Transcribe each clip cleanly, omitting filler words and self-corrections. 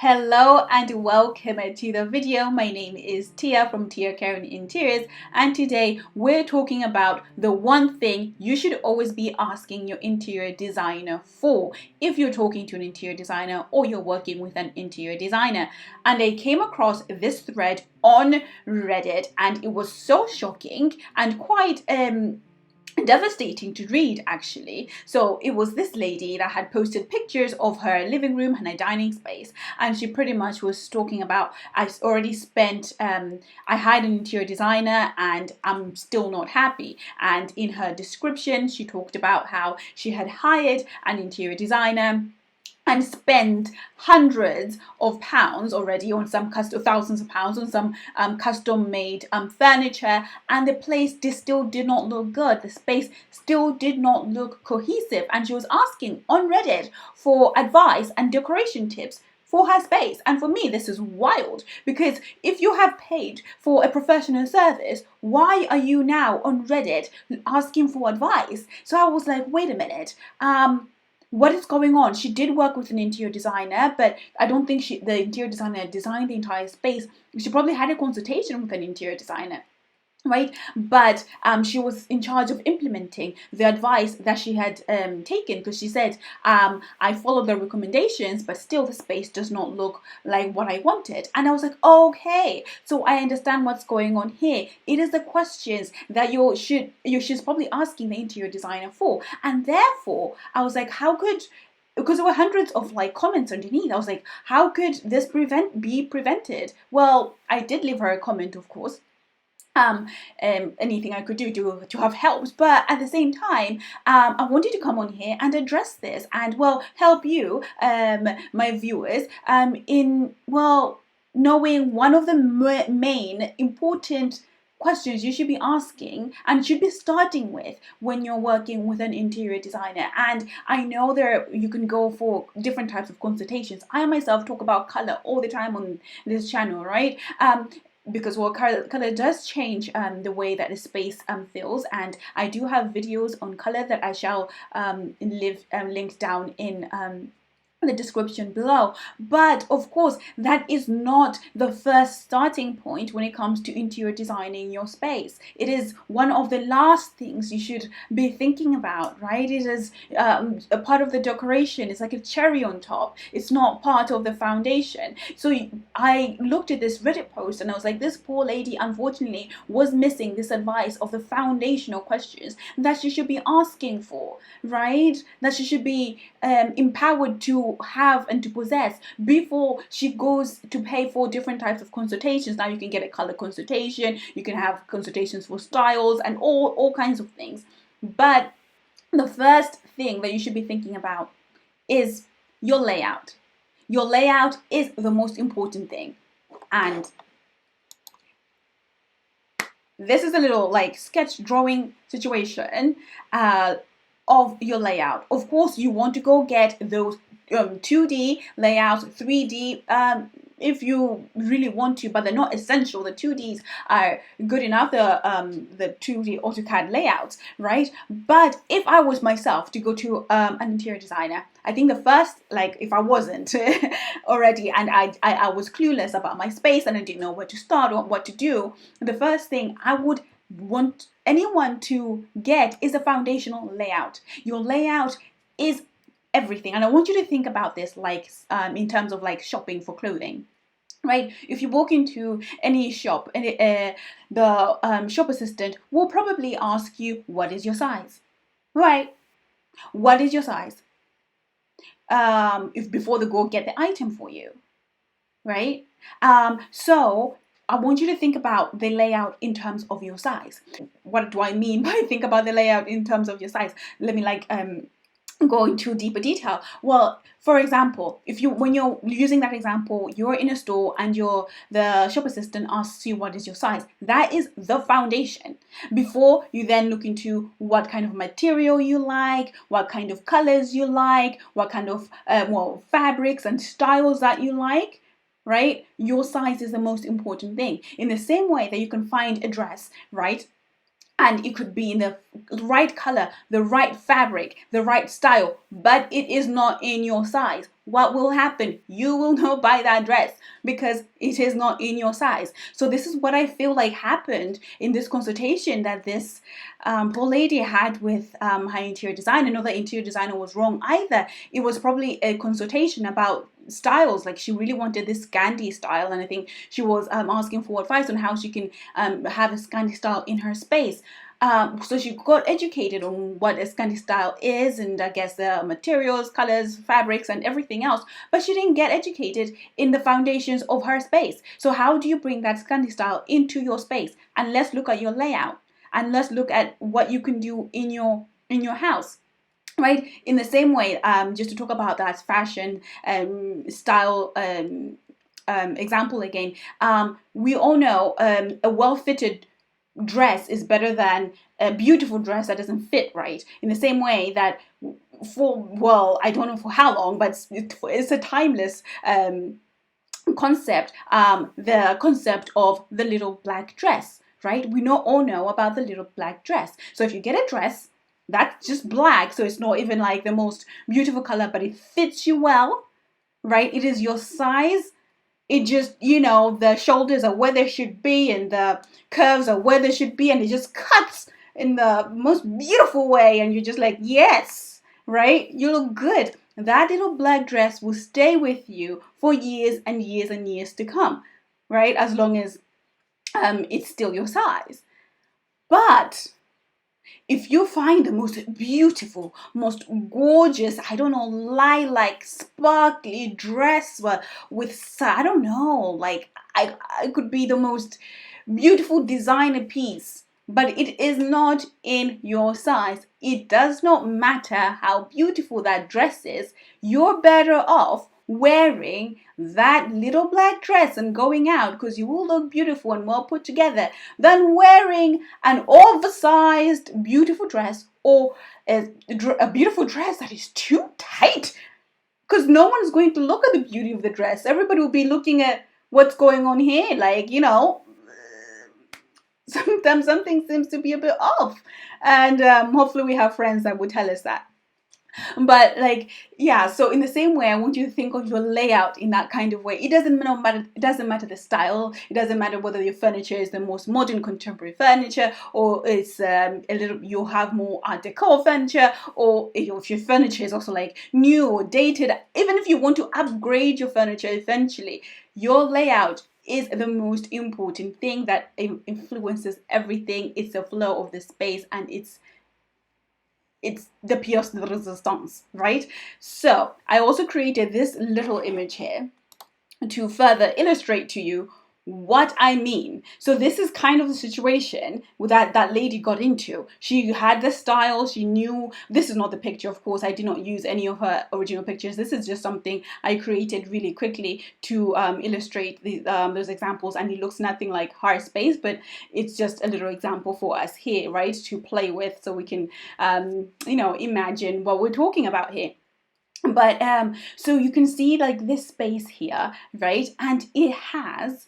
Hello and welcome to the video. My name is Tia from Tia Karen Interiors, and today we're talking about the one thing you should always be asking your interior designer for if you're talking to an interior designer or you're working with an interior designer. And I came across this thread on Reddit and it was so shocking and quite devastating to read, actually. So it was this lady that had posted pictures of her living room and her dining space, and she pretty much was talking about, I already spent I hired an interior designer and I'm still not happy. And in her description she talked about how she had hired an interior designer and spend hundreds of pounds already on some thousands of pounds on some custom made furniture, and the place still did not look good. The space still did not look cohesive, and she was asking on Reddit for advice and decoration tips for her space. And for me, this is wild, because if you have paid for a professional service, why are you now on Reddit asking for advice? So I was like, wait a minute, what is going on? She did work with an interior designer, but I don't think the interior designer designed the entire space. She probably had a consultation with an interior designer, right? But she was in charge of implementing the advice that she had taken, because she said, I followed the recommendations, but still the space does not look like what I wanted. And I was like, okay, so I understand what's going on here. It is the questions that she's probably asking the interior designer for. And therefore I was like, how could, because there were hundreds of comments underneath. I was like, how could this be prevented? Well, I did leave her a comment, of course. Anything I could do to have helped, but at the same time, I wanted to come on here and address this and, well, help you, my viewers, in, well, knowing one of the main important questions you should be asking and should be starting with when you're working with an interior designer. And I know you can go for different types of consultations. I myself talk about color all the time on this channel, right? Because, well, color does change the way that the space feels, and I do have videos on color that I shall leave linked down in the description below. But of course, that is not the first starting point when it comes to interior designing your space. It is one of the last things you should be thinking about, right? It is a part of the decoration. It's like a cherry on top. It's not part of the foundation. So I looked at this Reddit post and I was like, this poor lady unfortunately was missing this advice of the foundational questions that she should be asking for, right? That she should be empowered to have and to possess before she goes to pay for different types of consultations. Now you can get a color consultation, you can have consultations for styles and all kinds of things. But the first thing that you should be thinking about is your layout. Your layout is the most important thing. And this is a little sketch drawing situation of your layout. Of course, you want to go get those 2D layouts, 3D if you really want to, but they're not essential. The 2Ds are good enough, the 2D AutoCAD layouts, right? But if I was myself to go to an interior designer, I think the first, if I wasn't already and I was clueless about my space and I didn't know where to start or what to do, the first thing I would want anyone to get is a foundational layout. Your layout is everything, and I want you to think about this in terms of shopping for clothing, right? If you walk into any shop and the shop assistant will probably ask you, what is your size, right? What is your size? If before they go get the item for you, right? So I want you to think about the layout in terms of your size. What do I mean by think about the layout in terms of your size? Let me go into deeper detail. Well, for example, when you're using that example, you're in a store and the shop assistant asks you what is your size. That is the foundation. Before you then look into what kind of material you like, what kind of colors you like, what kind of fabrics and styles that you like, right? Your size is the most important thing. In the same way that you can find a dress, right? and it could be in the right color, the right fabric, the right style, but it is not in your size. What will happen? You will not buy that dress because it is not in your size. So this is what I feel like happened in this consultation that this poor lady had with her interior designer. Not that interior designer was wrong either. It was probably a consultation about styles. Like, she really wanted this Scandi style, and I think she was asking for advice on how she can have a Scandi style in her space. So she got educated on what a Scandi style is, and I guess the materials, colors, fabrics, and everything else, but she didn't get educated in the foundations of her space. So how do you bring that Scandi style into your space? And let's look at your layout, and let's look at what you can do in your house. Right, in the same way, just to talk about that fashion style example again, we all know a well-fitted dress is better than a beautiful dress that doesn't fit right. In the same way that I don't know for how long, but it's a timeless concept, the concept of the little black dress, right? We all know about the little black dress. So if you get a dress that's just black, so it's not even like the most beautiful color, but it fits you well, right? It is your size. It just, the shoulders are where they should be, and the curves are where they should be, and it just cuts in the most beautiful way, and you're just like, yes, right? You look good. That little black dress will stay with you for years and years and years to come, right? As long as it's still your size. But if you find the most beautiful, most gorgeous, I don't know, lilac, sparkly dress with, I don't know, like, I could be the most beautiful designer piece, but it is not in your size. It does not matter how beautiful that dress is. You're better off wearing that little black dress and going out, because you will look beautiful and well put together, than wearing an oversized beautiful dress, or a beautiful dress that is too tight, because no one is going to look at the beauty of the dress. Everybody will be looking at what's going on here, like, sometimes something seems to be a bit off, and hopefully we have friends that would tell us that. But like, yeah, so in the same way, I want you to think of your layout in that kind of way. It doesn't matter the style. It doesn't matter whether your furniture is the most modern contemporary furniture, or it's you have more art deco furniture, or if your furniture is also like new or dated. Even if you want to upgrade your furniture eventually, your layout is the most important thing that influences everything. It's the flow of the space, and it's the pièce de résistance, right? So I also created this little image here to further illustrate to you what I mean. So this is kind of the situation that lady got into. She had the style. She knew. This is not the picture, of course. I did not use any of her original pictures. This is just something I created really quickly to illustrate those examples, and it looks nothing like her space, but it's just a little example for us here, right, to play with, so we can imagine what we're talking about here. But so you can see like this space here, right, and it has,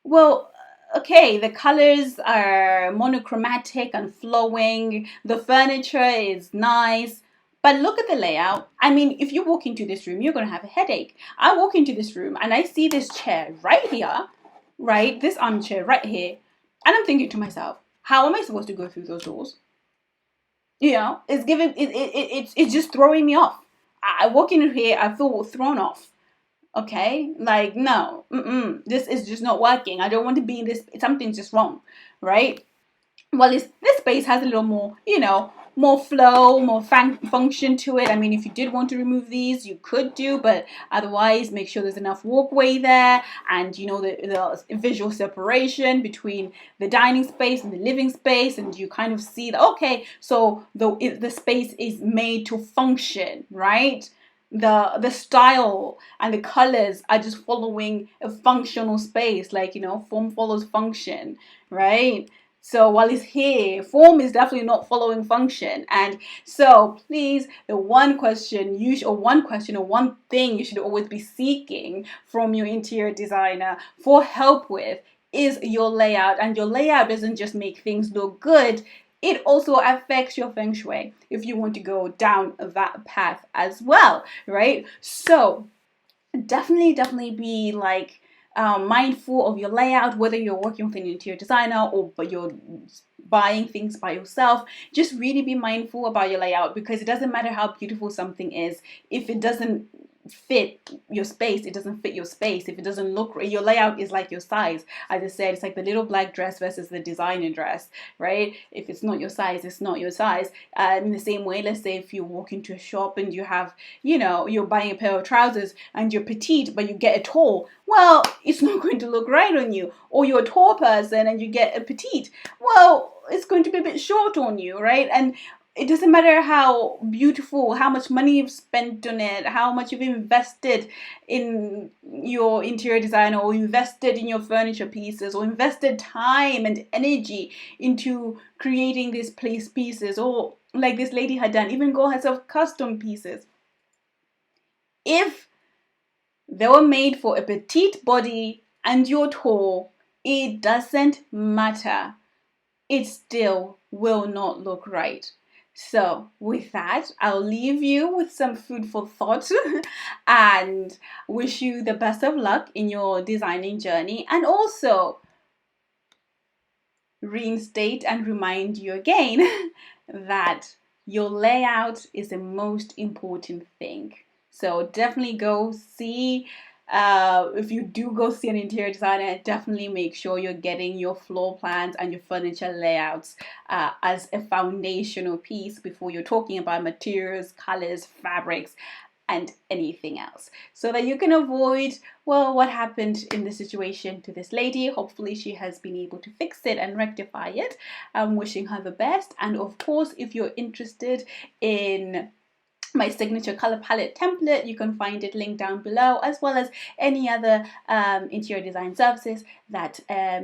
well, okay, the colors are monochromatic and flowing. The furniture is nice. But look at the layout. I mean, if you walk into this room, you're going to have a headache. I walk into this room and I see this chair right here, right? This armchair right here. And I'm thinking to myself, how am I supposed to go through those doors? It's just throwing me off. I walk in here, I feel thrown off. Okay, like, no, this is just not working. I don't want to be in this. Something's just wrong, right? Well, this space has a little more, more flow, more function to it. I mean, if you did want to remove these, you could do, but otherwise, make sure there's enough walkway there, and the visual separation between the dining space and the living space, and you kind of see that, okay, so the space is made to function, right? The style and the colors are just following a functional space, like, form follows function, right? So while it's here, form is definitely not following function. And so please, the one thing you should always be seeking from your interior designer for help with is your layout. And your layout doesn't just make things look good. it also affects your feng shui if you want to go down that path as well, right? So definitely be like mindful of your layout, whether you're working with an interior designer or but you're buying things by yourself. Just really be mindful about your layout, because it doesn't matter how beautiful something is if it doesn't fit your space. It doesn't fit your space if it doesn't look right. Your layout is like your size. As I said, it's like the little black dress versus the designer dress, right? If it's not your size, it's not your size. In the same way, let's say if you walk into a shop and you have, you're buying a pair of trousers and you're petite but you get a tall, well, it's not going to look right on you. Or you're a tall person and you get a petite, well, it's going to be a bit short on you, right? And it doesn't matter how beautiful, how much money you've spent on it, how much you've invested in your interior design, or invested in your furniture pieces, or invested time and energy into creating these place pieces, or like this lady had done, even got herself custom pieces. If they were made for a petite body and you're tall, it doesn't matter. It still will not look right. So with that, I'll leave you with some food for thought and wish you the best of luck in your designing journey, and also reinstate and remind you again that your layout is the most important thing. So definitely go see, if you do go see an interior designer, definitely make sure you're getting your floor plans and your furniture layouts as a foundational piece before you're talking about materials, colors, fabrics, and anything else, so that you can avoid, well, what happened in this situation to this lady. Hopefully she has been able to fix it and rectify it. I'm wishing her the best. And of course, if you're interested in my signature color palette template, you can find it linked down below, as well as any other interior design services that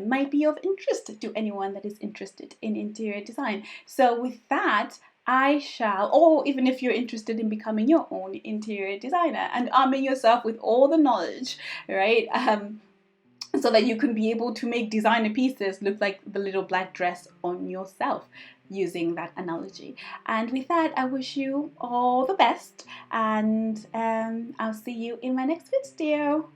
might be of interest to anyone that is interested in interior design. So with that, I shall, or even if you're interested in becoming your own interior designer and arming yourself with all the knowledge, right? So that you can be able to make designer pieces look like the little black dress on yourself, using that analogy. And with that, I wish you all the best, and I'll see you in my next video.